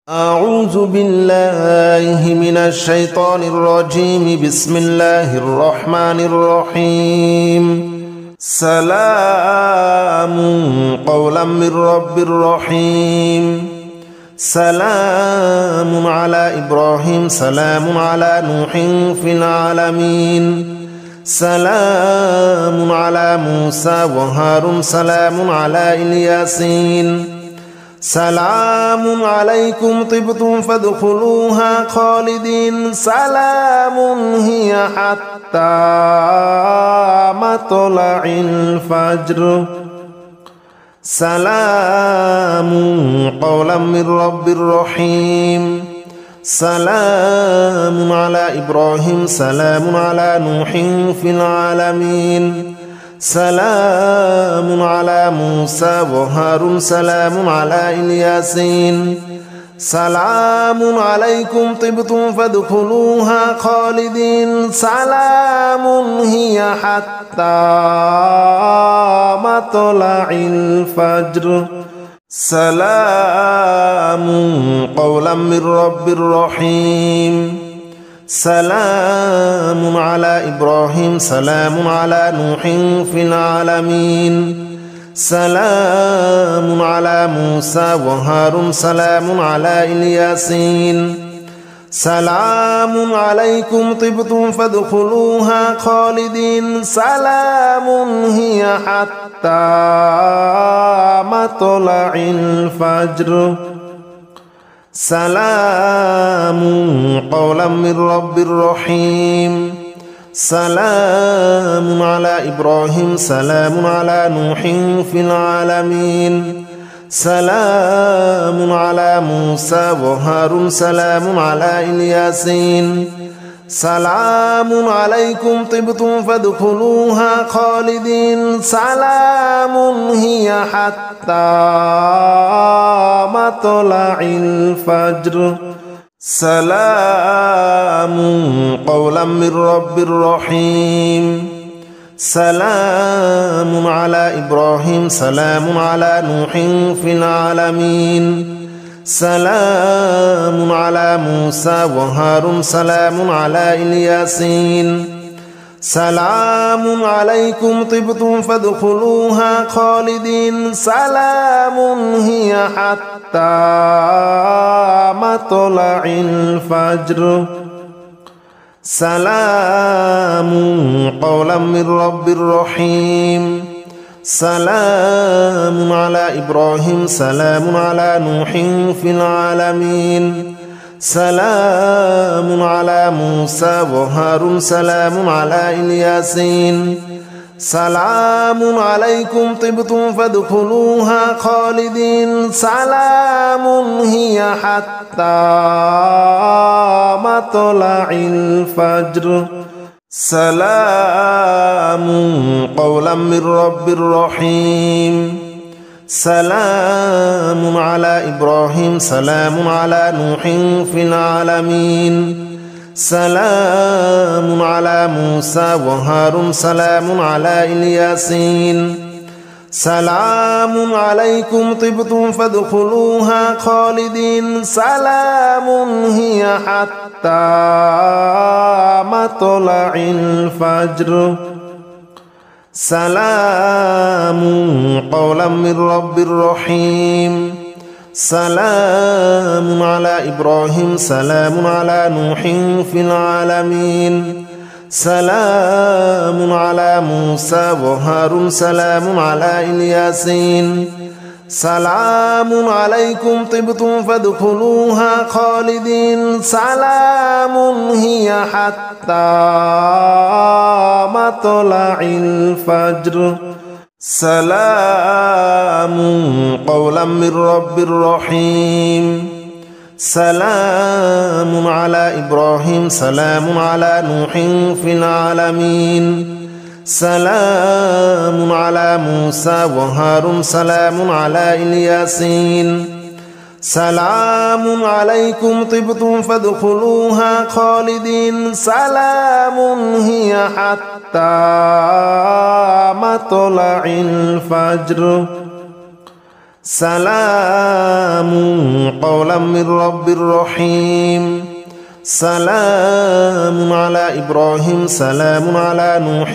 أعوذ بالله من الشيطان الرجيم. بسم الله الرحمن الرحيم. سلام قولا من رب رحيم. سلام على إبراهيم سلام على نوح في العالمين. سلام على موسى وهارون سلام على الياسين. سلام عليكم طبتم فادخلوها خالدين. سلام هي حتى مطلع الفجر. سلام قولا من رب رحيم. سلام على إبراهيم سلام على نوح في العالمين. سلام على موسى وهارون سلام على الياسين. سلام عليكم طبتم فادخلوها خالدين. سلام هي حتى مطلع الفجر. سلام قولا من رب رحيم. سلام على إبراهيم سلام على نوح في العالمين. سلام على موسى وهارون سلام على الياسين. سلام عليكم طبتم فادخلوها خالدين. سلام هي حتى مطلع الفجر. سلام قولا من رب رحيم. سلام على إبراهيم سلام على نوح في العالمين. سلام على موسى وهارون سلام على الياسين. سلام عليكم طبتم فادخلوها خالدين. سلام هي حتى مطلع الفجر. سلام قولا من رب رحيم. سلام على إبراهيم سلام على نوح في العالمين. سلام على موسى وهارون سلام على الياسين. سلام عليكم طبتم فادخلوها خالدين. سلام هي حتى مطلع الفجر. سلام قولا من رب رحيم. سلام على إبراهيم سلام على نوح في العالمين. سلام على موسى وهارون سلام على الياسين. سلام عليكم طبتم فادخلوها خالدين. سلام هي حتى مطلع الفجر. سلام قولا من رب رحيم. سلام على إبراهيم سلام على نوح في العالمين. سلام على موسى وهارون سلام على الياسين. سلام عليكم طبتم فادخلوها خالدين. سلام هي حتى مطلع الفجر. سلام قولا من رب رحيم. سلام على إبراهيم سلام على نوح في العالمين. سلام على موسى وهارون سلام على الياسين. سلام عليكم طبتم فادخلوها خالدين. سلام هي حتى مطلع الفجر. سلام قولا من رب رحيم. سلام على إبراهيم سلام على نوح في العالمين. سلام على موسى وهارون سلام على الياسين. سلام عليكم طبتم فادخلوها خالدين. سلام هي حتى مطلع الفجر. سلام قولا من رب رحيم سلام على إبراهيم سلام على نوح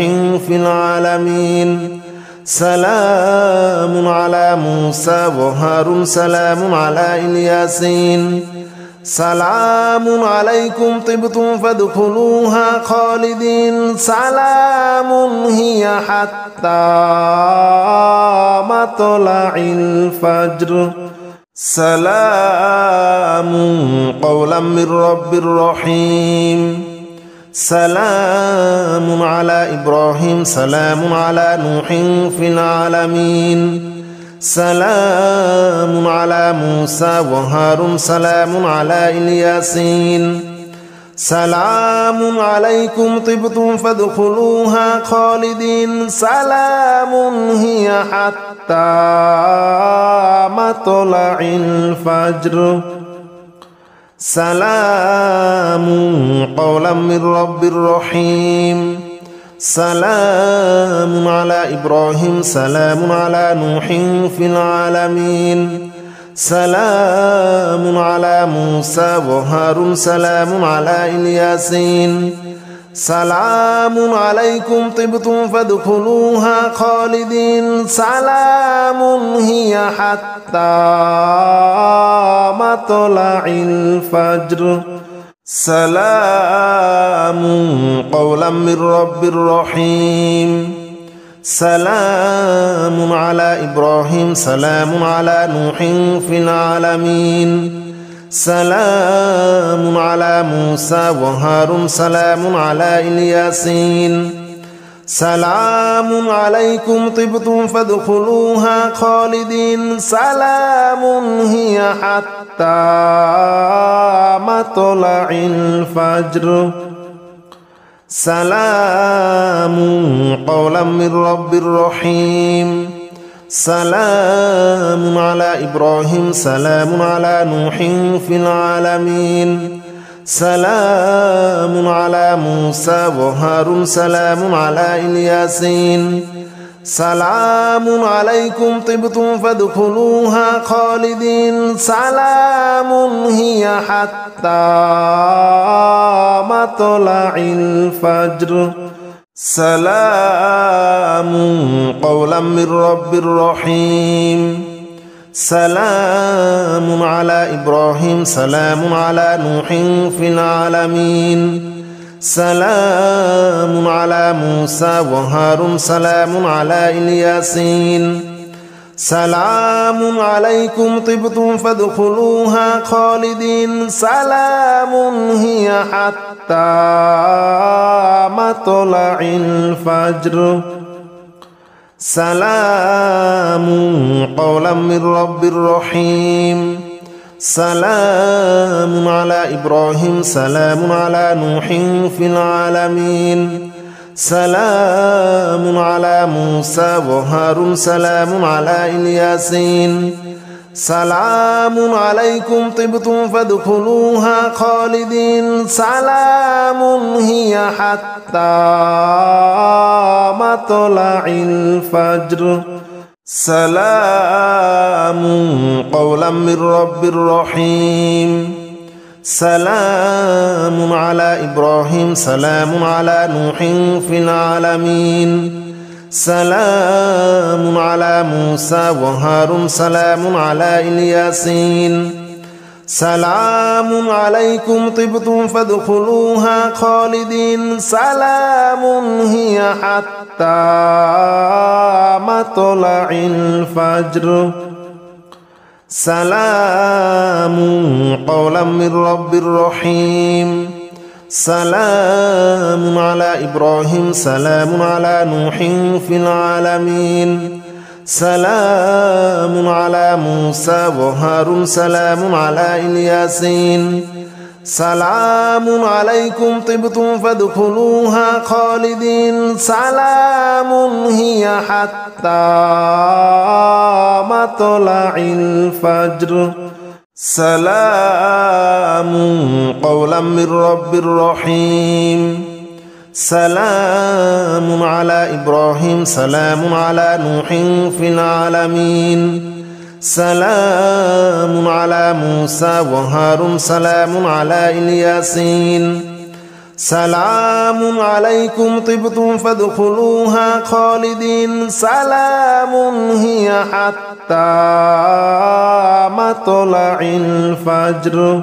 في العالمين سلام على موسى وهارون سلام على الياسين سلام عليكم طبتم فادخلوها خالدين سلام هي حتى مطلع الفجر سلام قولا من رب رحيم سلام على إبراهيم سلام على نوح في العالمين سلام على موسى وهارون سلام على الياسين سلام عليكم طبتم فادخلوها خالدين سلام هي حتى مطلع الفجر سلام قولا من رب رحيم سلام على إبراهيم سلام على نوح في العالمين سلام على موسى وهارون سلام على الياسين سلام عليكم طبتم فادخلوها خالدين سلام هي حتى مطلع الفجر سلام قولا من رب رحيم سلام على إبراهيم سلام على نوح في العالمين سلام على موسى وهارون سلام على الياسين سلام عليكم طبتم فادخلوها خالدين سلام هي حتى مطلع الفجر سلام قولا من رب رحيم سلام على إبراهيم سلام على نوح في العالمين سلام على موسى وهارون سلام على الياسين سلام عليكم طبتم فادخلوها خالدين سلام هي حتى مطلع الفجر سلام قولا من رب رحيم سلام على إبراهيم سلام على نوح في العالمين سلام على موسى وهارون سلام على الياسين سلام عليكم طبتم فادخلوها خالدين سلام هي حتى مطلع الفجر سلام قولا من رب رحيم سلام على إبراهيم سلام على نوح في العالمين سلام على موسى وهارون سلام على الياسين سلام عليكم طبتم فادخلوها خالدين سلام هي حتى مطلع الفجر سلام قولا من رب رحيم سلام على إبراهيم سلام على نوح في العالمين سلام على موسى وهارون سلام على الياسين سلام عليكم طبتم فادخلوها خالدين سلام هي حتى مطلع الفجر سلام قولا من رب رحيم سلام على إبراهيم سلام على نوح في العالمين سلام على موسى وهارون سلام على الياسين سلام عليكم طبتم فادخلوها خالدين سلام هي حتى مطلع الفجر سلام قولا من رب رحيم سلام على إبراهيم سلام على نوح في العالمين سلام على موسى وهارون سلام على الياسين سلام عليكم طبتم فادخلوها خالدين سلام هي حتى مطلع الفجر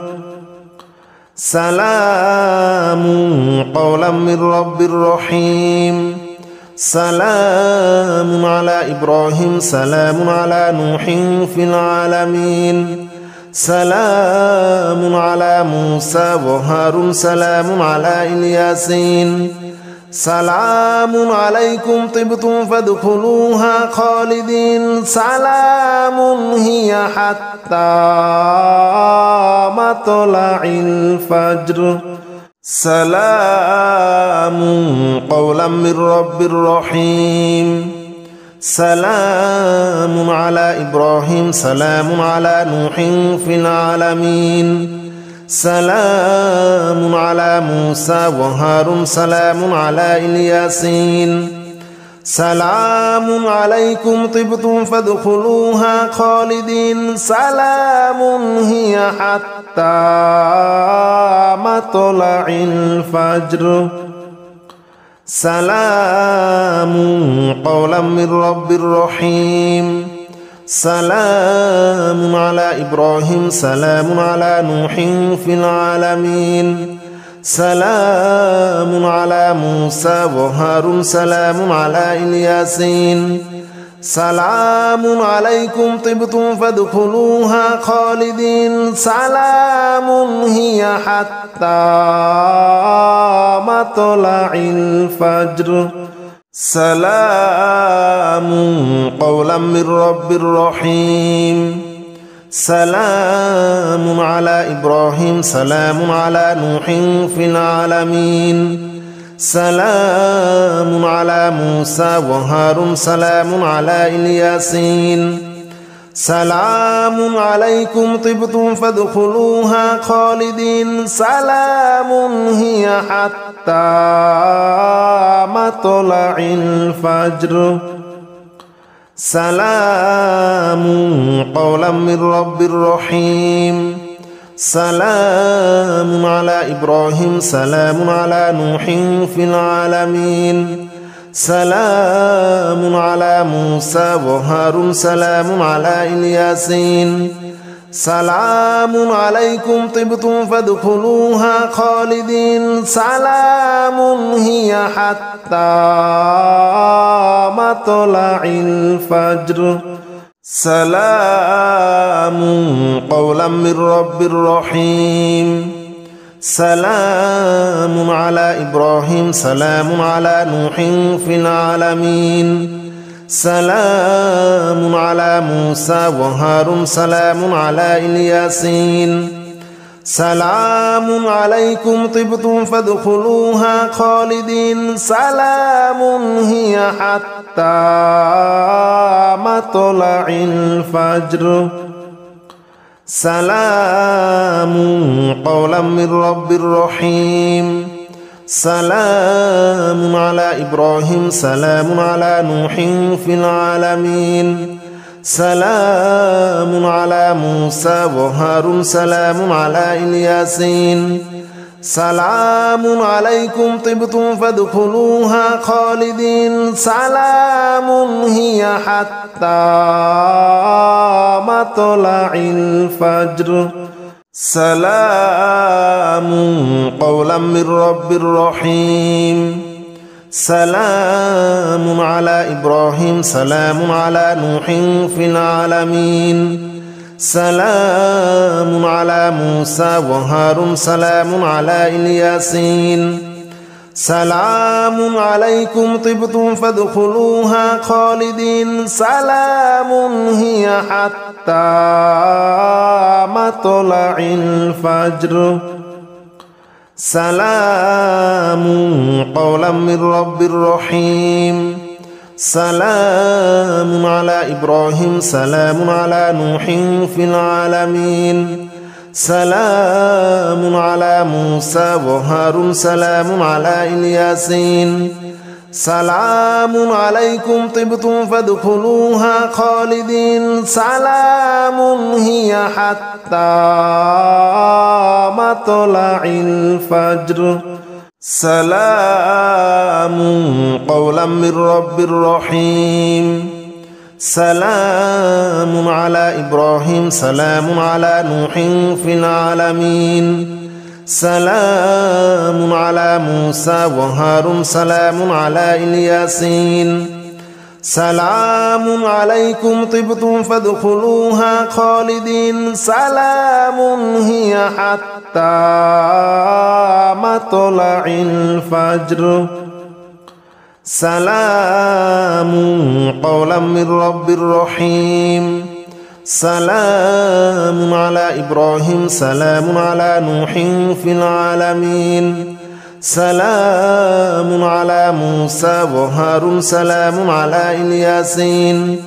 سلام قولا من رب رحيم سلام على إبراهيم سلام على نوح في العالمين سلام على موسى وهارون سلام على الياسين سلام عليكم طبتم فادخلوها خالدين سلام هي حتى مطلع الفجر سلام قولا من رب رحيم سلام على إبراهيم سلام على نوح في العالمين سلام على موسى وهارون سلام على الياسين سلام عليكم طبتم فادخلوها خالدين سلام هي حتى مطلع الفجر سلام قولا من رب رحيم سلام على إبراهيم سلام على نوح في العالمين سلام على موسى وهارون سلام على الياسين سلام عليكم طبتم فادخلوها خالدين سلام هي حتى مطلع الفجر سلام قولا من رب رحيم سلام على إبراهيم سلام على نوح في العالمين سلام على موسى وهارون سلام على الياسين سلام عليكم طبتم فادخلوها خالدين سلام هي حتى مطلع الفجر سلام قولا من رب رحيم سلام على إبراهيم سلام على نوح في العالمين سلام على موسى وهارون سلام على الياسين سلام عليكم طبتم فادخلوها خالدين سلام هي حتى مطلع الفجر سلام قولا من رب رحيم سلام على إبراهيم سلام على نوح في العالمين سلام على موسى وهارون سلام على الياسين سلام عليكم طبتم فادخلوها خالدين سلام هي حتى مطلع الفجر سلام قولا من رب رحيم سلام على إبراهيم سلام على نوح في العالمين سلام على موسى وهارون سلام على الياسين سلام عليكم طبتم فادخلوها خالدين سلام هي حتى مطلع الفجر سلام قولا من رب رحيم سلام على إبراهيم سلام على نوح في العالمين سلام على موسى وهارون سلام على الياسين سلام عليكم طبتم فادخلوها خالدين سلام هي حتى مطلع الفجر سلام قولا من رب رحيم سلام على إبراهيم سلام على نوح في العالمين سلام على موسى وهارون سلام على الياسين سلام عليكم طبتم فادخلوها خالدين سلام هي حتى مطلع الفجر سلام قولا من رب رحيم سلام على إبراهيم سلام على نوح في العالمين سلام على موسى وهارون سلام على الياسين سلام عليكم طبتم فادخلوها خالدين سلام هي حتى مطلع الفجر سلام قولا من رب رحيم سلام على إبراهيم سلام على نوح في العالمين سلام على موسى وهارون سلام على الياسين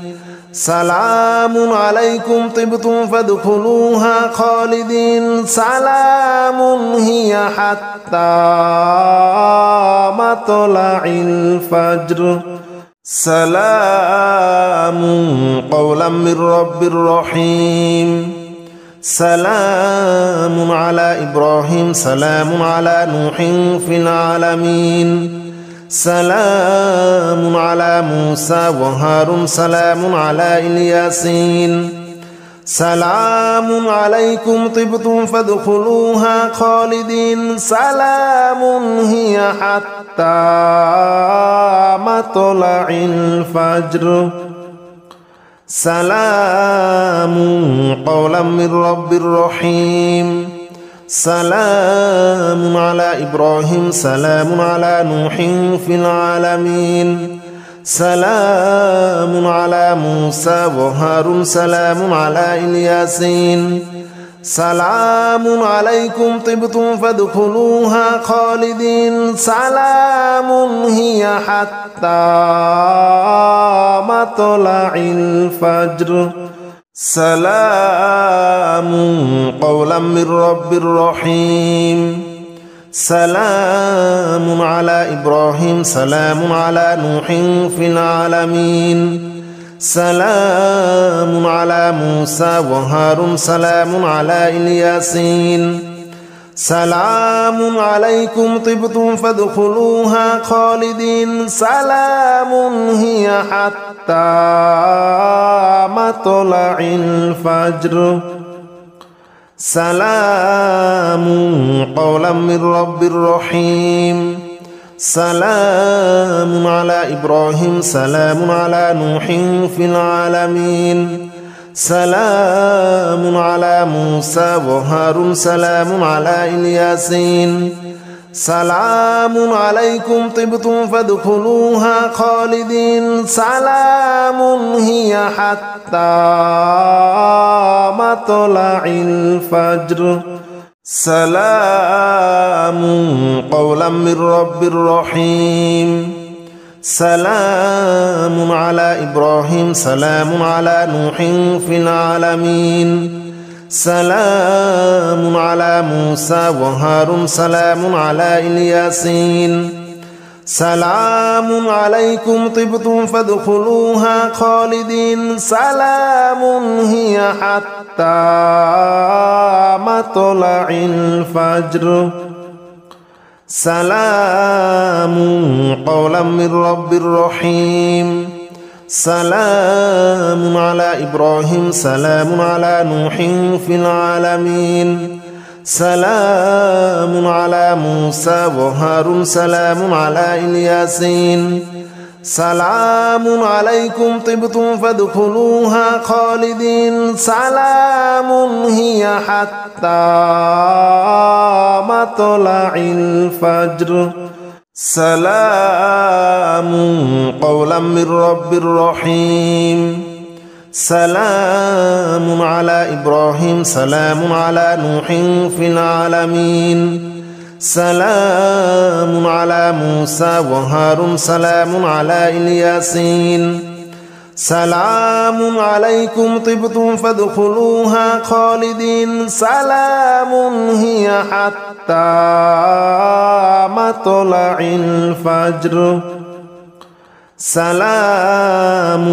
سلام عليكم طبتم فادخلوها خالدين سلام هي حتى مطلع الفجر سلام قولا من رب رحيم سلام على إبراهيم سلام على نوح في العالمين سلام على موسى وهارون سلام على الياسين سلام عليكم طبتم فادخلوها خالدين سلام هي حتى مطلع الفجر سلام قولا من رب رحيم سلام على إبراهيم سلام على نوح في العالمين سلام على موسى وهارون سلام على الياسين سلام عليكم طبتم فادخلوها خالدين سلام هي حتى مطلع الفجر سلام قولا من رب رحيم سلام على إبراهيم سلام على نوح في العالمين سلام على موسى وهارون سلام على الياسين سلام عليكم طبتم فادخلوها خالدين سلام هي حتى مطلع الفجر سلام قولا من رب رحيم سلام على إبراهيم سلام على نوح في العالمين سلام على موسى وهارون سلام على الياسين سلام عليكم طبتم فادخلوها خالدين سلام هي حتى مطلع الفجر سلام قولا من رب رحيم سلام على إبراهيم سلام على نوح في العالمين سلام على موسى وهارون سلام على الياسين سلام عليكم طبتم فادخلوها خالدين سلام هي حتى مطلع الفجر سلام قولا من رب رحيم سلام على إبراهيم سلام على نوح في العالمين سلام على موسى وهارون سلام على الياسين سلام عليكم طبتم فادخلوها خالدين سلام هي حتى مطلع الفجر سلام قولا من رب رحيم سلام على إبراهيم سلام على نوح في العالمين سلام على موسى وهارون سلام على الياسين سلام عليكم طبتم فادخلوها خالدين سلام هي حتى مطلع الفجر سلام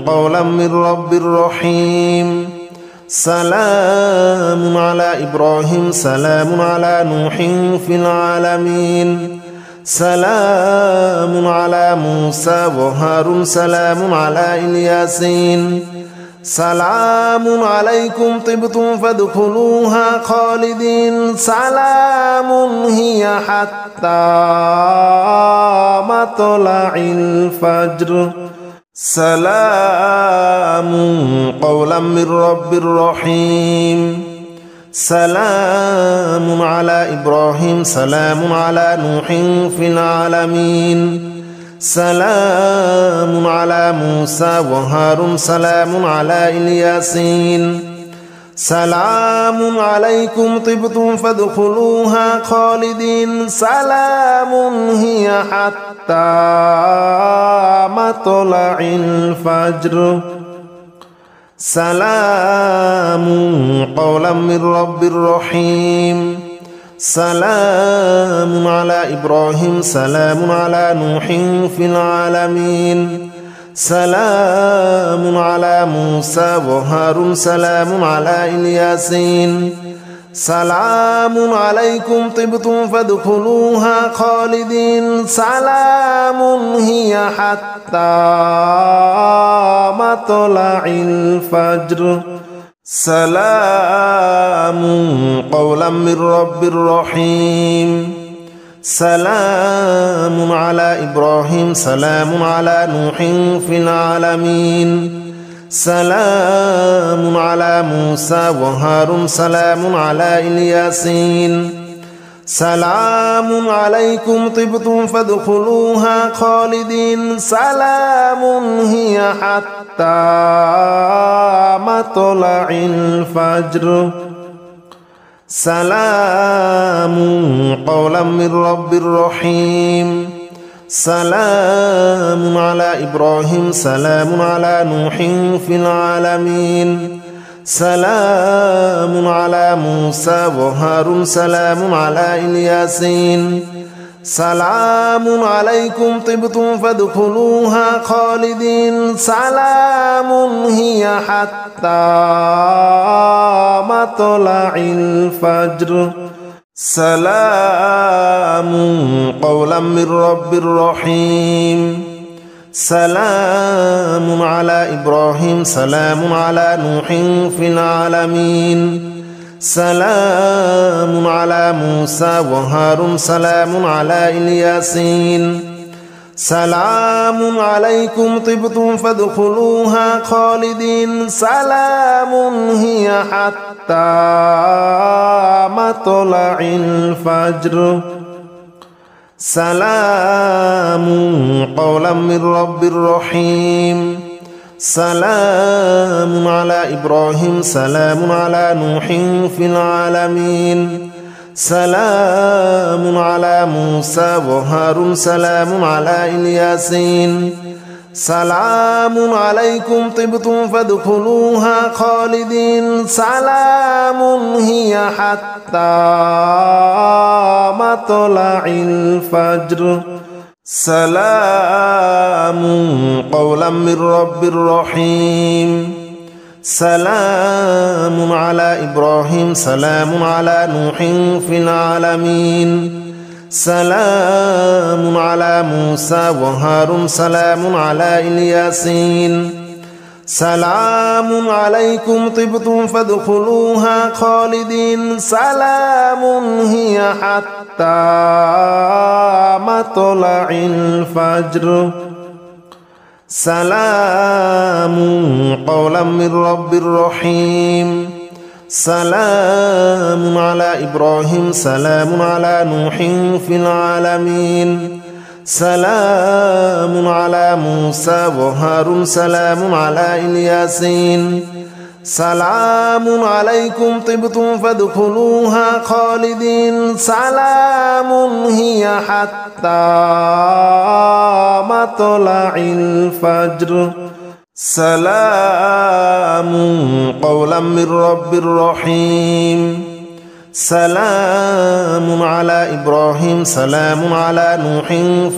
قولا من رب رحيم سلام على إبراهيم سلام على نوح في العالمين سلام على موسى وهارون سلام على الياسين سلام عليكم طبتم فادخلوها خالدين سلام هي حتى مطلع الفجر سلام قولا من رب رحيم سلام على إبراهيم سلام على نوح في العالمين سلام على موسى وهارون سلام على الياسين سلام عليكم طبتم فادخلوها خالدين سلام هي حتى مطلع الفجر سلام قولا من رب رحيم سلام على إبراهيم سلام على نوح في العالمين سلام على موسى وهارون سلام على الياسين سلام عليكم طبتم فادخلوها خالدين سلام هي حتى مطلع الفجر سلام قولا من رب رحيم سلام على إبراهيم سلام على نوح في العالمين سلام على موسى وهارون سلام على الياسين سلام عليكم طبتم فادخلوها خالدين سلام هي حتى مطلع الفجر سلام قولا من رب رحيم سلام على إبراهيم سلام على نوح في العالمين سلام على موسى وهارون سلام على الياسين سلام عليكم طبتم فادخلوها خالدين سلام هي حتى مطلع الفجر سلام قولا من رب رحيم سلام على إبراهيم سلام على نوح في العالمين سلام على موسى وهارون سلام على الياسين سلام عليكم طبتم فادخلوها خالدين سلام هي حتى مطلع الفجر سلام قولا من رب رحيم سلام على إبراهيم سلام على نوح في العالمين سلام على موسى وهارون سلام على الياسين سلام عليكم طبتم فادخلوها خالدين سلام هي حتى مطلع الفجر سلام قولا من رب رحيم سلام على إبراهيم سلام على نوح في العالمين سلام على موسى وهارون سلام على الياسين سلام عليكم طبتم فادخلوها خالدين سلام هي حتى مطلع الفجر سلام قولا من رب رحيم سلام على إبراهيم سلام على نوح في العالمين سلام على موسى وهارون سلام على الياسين سلام عليكم طبتم فادخلوها خالدين سلام هي حتى مطلع الفجر سلام قولا من رب رحيم سلام على إبراهيم سلام على نوح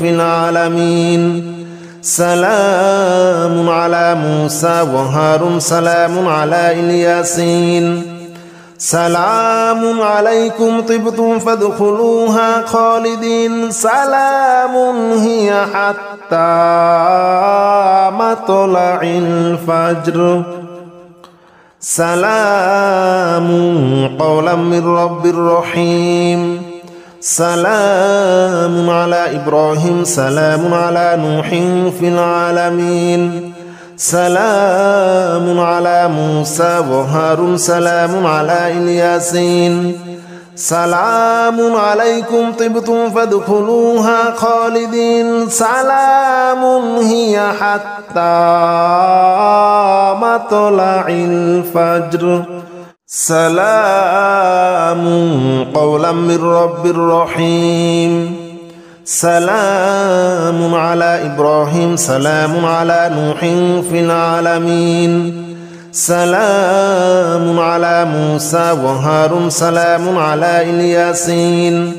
في العالمين سلام على موسى وهارون سلام على الياسين سلام عليكم طبتم فادخلوها خالدين سلام هي حتى مطلع الفجر سلام قولا من رب رحيم سلام على إبراهيم سلام على نوح في العالمين سلام على موسى وهارون سلام على الياسين سلام عليكم طبتم فادخلوها خالدين سلام هي حتى مطلع الفجر سلام قولا من رب رحيم سلام على إبراهيم سلام على نوح في العالمين سلام على موسى وهارون سلام على الياسين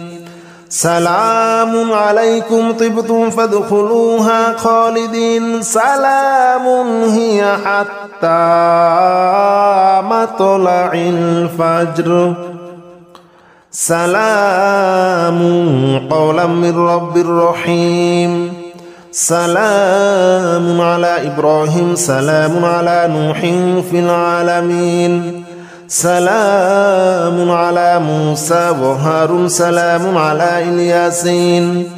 سلام عليكم طبتم فادخلوها خالدين سلام هي حتى مطلع الفجر سلام قولا من رب رحيم سلام على إبراهيم سلام على نوح في العالمين سلام على موسى وهارون سلام على الياسين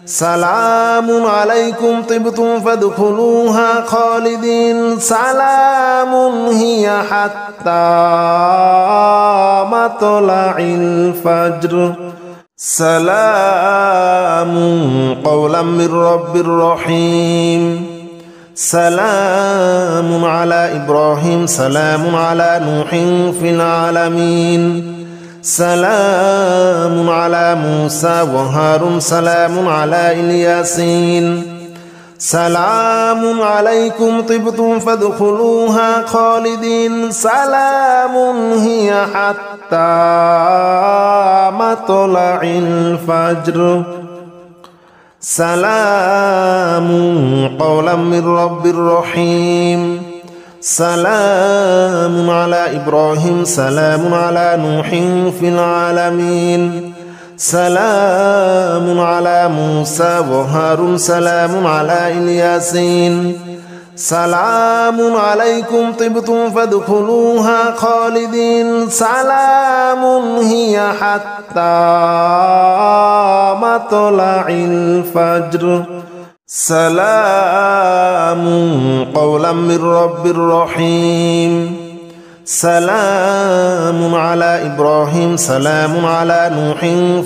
سلام عليكم طبتم فادخلوها خالدين سلام هي حتى مطلع الفجر سلام قولا من رب رحيم سلام على إبراهيم سلام على نوح في العالمين سلام على موسى وهارون سلام على الياسين سلام عليكم طبتم فادخلوها خالدين سلام هي حتى مطلع الفجر سلام قولا من رب رحيم سلام على إبراهيم سلام على نوح في العالمين سلام على موسى وهارون سلام على الياسين سلام عليكم طبتم فادخلوها خالدين سلام هي حتى مطلع الفجر سلام قولا من رب رحيم سلام على إبراهيم سلام على نوح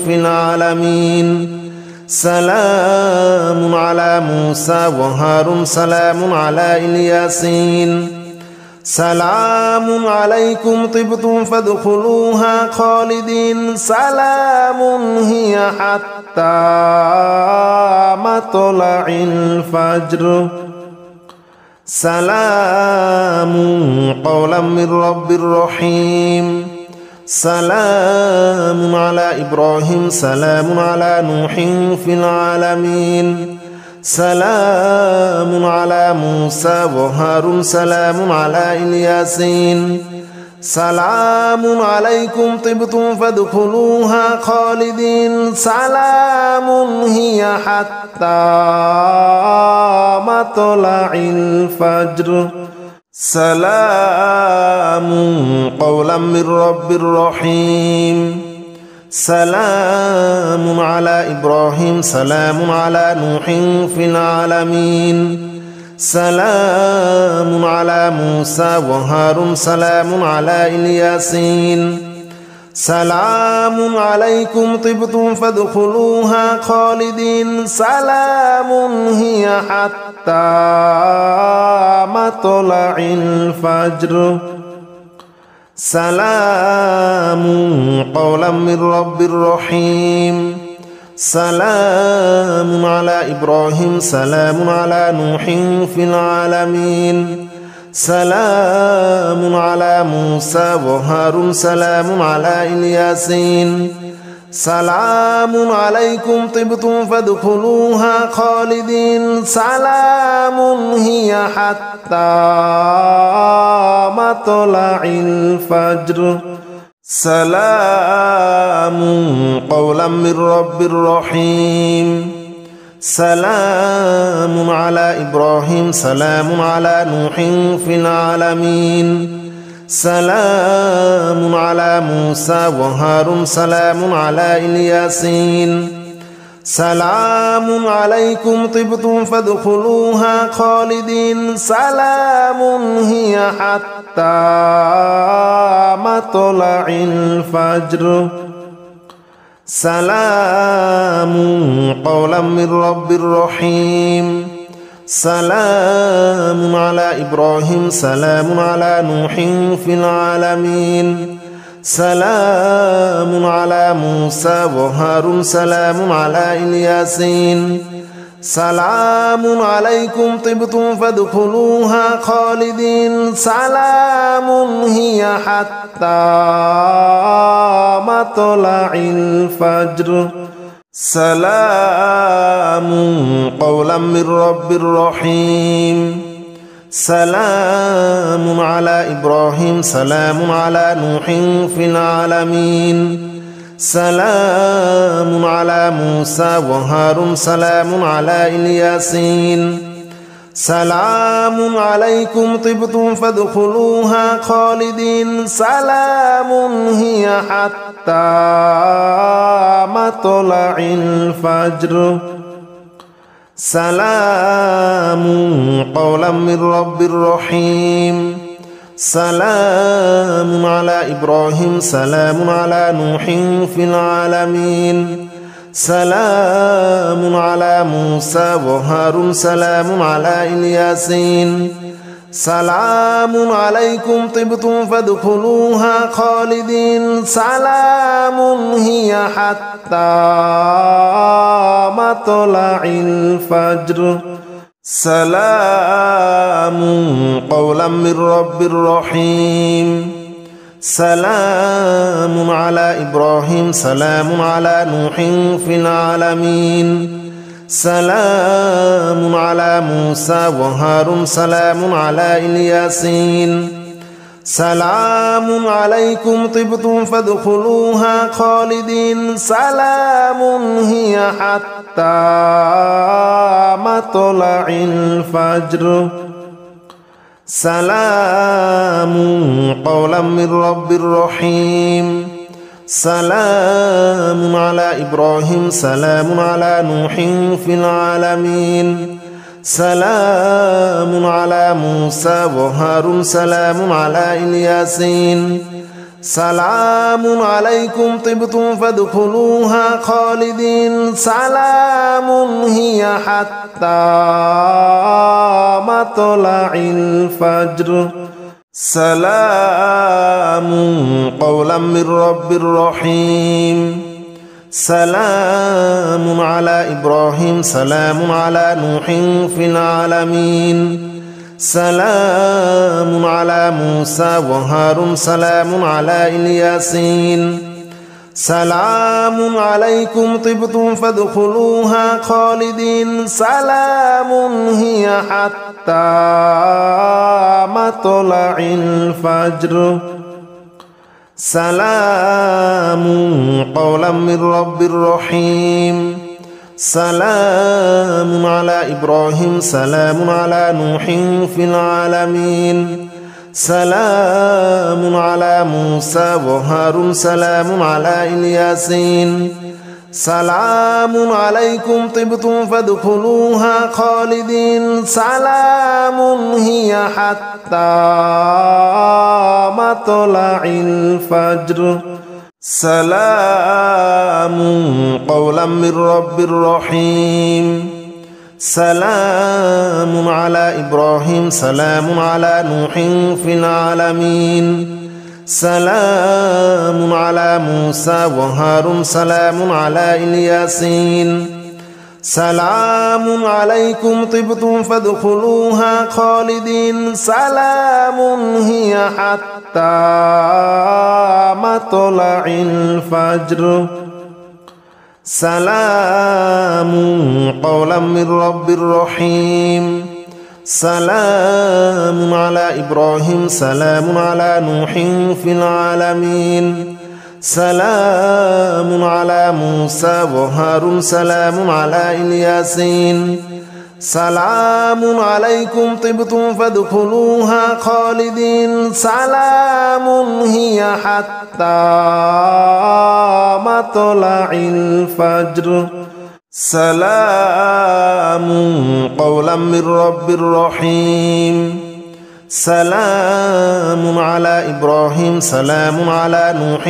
في العالمين سلام على موسى وهارون سلام على الياسين سلام عليكم طبتم فادخلوها خالدين سلام هي حتى مطلع الفجر سلام قولا من رب رحيم سلام على إبراهيم سلام على نوح في العالمين سلام على موسى وهارون سلام على الياسين سلام عليكم طبتم فادخلوها خالدين سلام هي حتى مطلع الفجر سلام قولا من رب رحيم سلام على إبراهيم سلام على نوح في العالمين سلام على موسى وهارون سلام على الياسين سلام عليكم طبتم فادخلوها خالدين سلام هي حتى مطلع الفجر سلام قولا من رب رحيم سلام على إبراهيم سلام على نوح في العالمين سلام على موسى وهارون سلام على الياسين سلام عليكم طبتم فادخلوها خالدين سلام هي حتى مطلع الفجر سلام قولا من رب رحيم سلام على إبراهيم سلام على نوح في العالمين سلام على موسى وهارون سلام على الياسين سلام عليكم طبتم فادخلوها خالدين سلام هي حتى مطلع الفجر سلام قولا من رب رحيم سلام على إبراهيم سلام على نوح في العالمين سلام على موسى وهارون سلام على الياسين سلام عليكم طبتم فادخلوها خالدين سلام هي حتى مطلع الفجر سلام قولا من رب رحيم سلام على إبراهيم سلام على نوح في العالمين سلام على موسى وهارون سلام على الياسين سلام عليكم طبتم فادخلوها خالدين سلام هي حتى مطلع الفجر سلام قولا من رب رحيم سلام على إبراهيم سلام على نوح في العالمين سلام على موسى وهارون سلام على الياسين سلام عليكم طبتم فادخلوها خالدين سلام هي حتى مطلع الفجر سلام قولا من رب رحيم سلام على إبراهيم سلام على نوح في العالمين سلام على موسى وهارون سلام على الياسين سلام عليكم طبتم فادخلوها خالدين سلام هي حتى مطلع الفجر سلام قولا من رب رحيم سلام على إبراهيم سلام على نوح في العالمين سلام على موسى وهارون سلام على الياسين سلام عليكم طبتم فادخلوها خالدين سلام هي حتى مطلع الفجر سلام قولا من رب رحيم سلام على إبراهيم سلام على نوح في العالمين سلام على موسى وهارون سلام على الياسين سلام عليكم طبتم فادخلوها خالدين سلام هي حتى مطلع الفجر سلام قولا من رب رحيم سلام على إبراهيم سلام على نوح في العالمين سلام على موسى وهارون سلام على الياسين سلام عليكم طبتم فادخلوها خالدين سلام هي حتى مطلع الفجر سلام قولا من رب رحيم سلام قولا من رب رحيم سلام على إبراهيم سلام على نوح في العالمين سلام على موسى وهارون سلام على الياسين سلام عليكم طبتم فادخلوها خالدين سلام هي حتى مطلع الفجر سلام قولا من رب رحيم سلام على إبراهيم سلام على نوح في العالمين سلام على موسى وهارون سلام على الياسين سلام عليكم طبتم فادخلوها خالدين سلام هي حتى مطلع الفجر سلام قولا من رب رحيم سلام على إبراهيم سلام على نوح في العالمين سلام على موسى وهارون سلام على الياسين سلام عليكم طبتم فادخلوها خالدين سلام هي حتى مطلع الفجر سلام قولا من رب رحيم سلام على إبراهيم سلام على نوح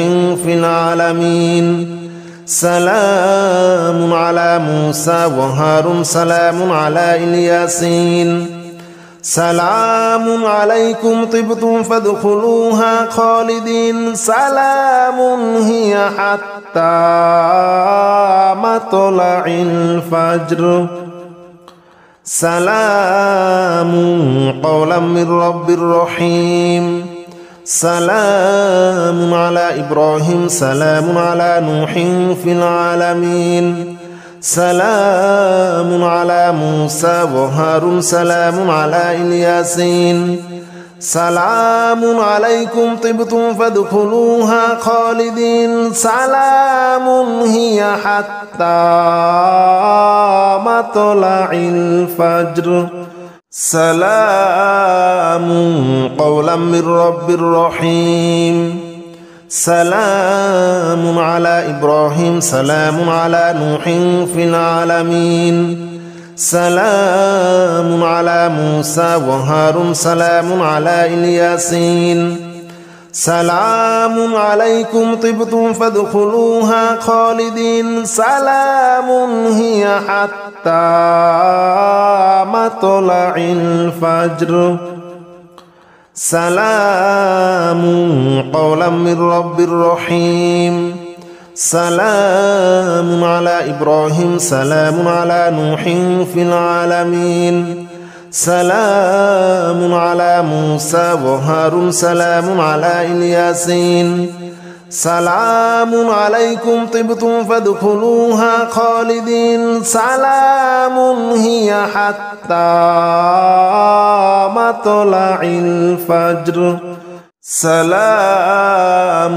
في العالمين سلام على موسى وهارون سلام على الياسين سلام عليكم طبتم فادخلوها خالدين سلام هي حتى مطلع الفجر سلام قولا من رب رحيم سلام على إبراهيم سلام على نوح في العالمين سلام على موسى وهارون سلام على الياسين سلام عليكم طبتم فادخلوها خالدين سلام هي حتى مطلع الفجر سلام قولا من رب رحيم سلام على إبراهيم سلام على نوح في العالمين سلام على موسى وهارون سلام على الياسين سلام عليكم طبتم فادخلوها خالدين سلام هي حتى مطلع الفجر سلام قولا من رب رحيم سلام على إبراهيم سلام على نوح في العالمين سلام على موسى وهارون سلام على الياسين سلام عليكم طبتم فادخلوها خالدين سلام هي حتى مطلع الفجر سلام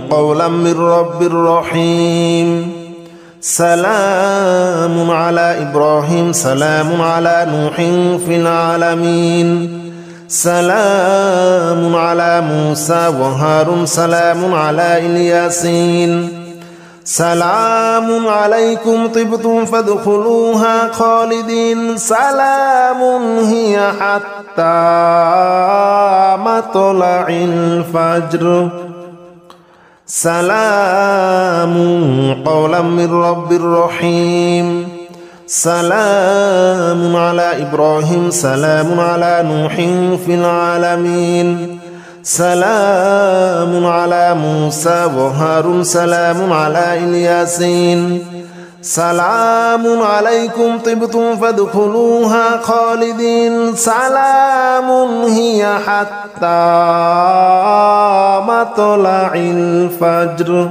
قولا من رب رحيم سلام على إبراهيم سلام على نوح في العالمين سلام على موسى وهارون سلام على الياسين سلام عليكم طبتم فادخلوها خالدين سلام هي حتى مطلع الفجر سلام قولا من رب رحيم سلام على إبراهيم سلام على نوح في العالمين سلام على موسى وهارون سلام على الياسين سلام عليكم طبتم فادخلوها خالدين سلام هي حتى مطلع الفجر